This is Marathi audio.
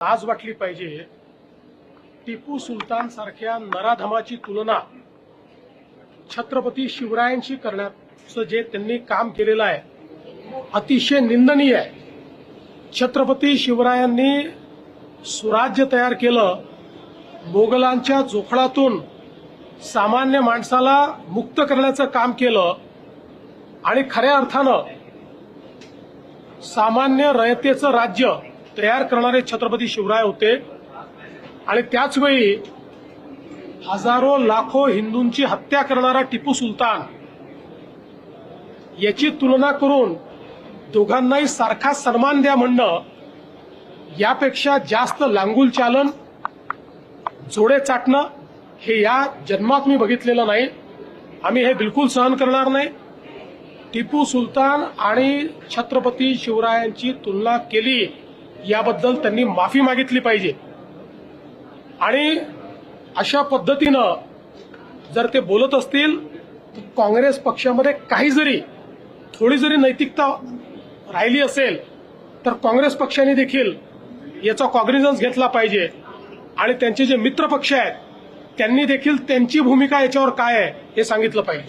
लाज वाटली पाहिजे। टिपू सुलतान सारख्या नराधमाची तुलना छत्रपती शिवरायांशी करण्याचं जे त्यांनी काम केलेलं आहे अतिशय निंदनीय आहे। छत्रपती शिवरायांनी स्वराज्य तयार केलं, मोगलांच्या जोखडातून सामान्य माणसाला मुक्त करण्याचं काम केलं आणि खऱ्या अर्थानं सामान्य रयतेचं राज्य तयार करणारे छत्रपती शिवराय होते। आणि त्याचवेळी हजारो लाखो हिंदूंची हत्या करणारा टिपू सुलतान याची तुलना करून दोघांनाही सारखा सन्मान द्या म्हणणं यापेक्षा जास्त लांगुल चालन, जोडे चाटणं हे या जन्मात मी बघितलेलं नाही। आम्ही हे बिलकुल सहन करणार नाही। टिपू सुलतान आणि छत्रपती शिवरायांची तुलना केली याबद्दल त्यांनी माफी मागितली पाहिजे। आणि अशा पद्धतीनं जर ते बोलत असतील तर काँग्रेस पक्षामध्ये काही जरी थोडी जरी नैतिकता राहिली असेल तर काँग्रेस पक्षाने देखील याचा कॉग्निझन्स घेतला पाहिजे आणि त्यांचे जे मित्र पक्ष आहेत त्यांनी देखील त्यांची भूमिका याच्यावर काय आहे हे सांगितलं पाहिजे।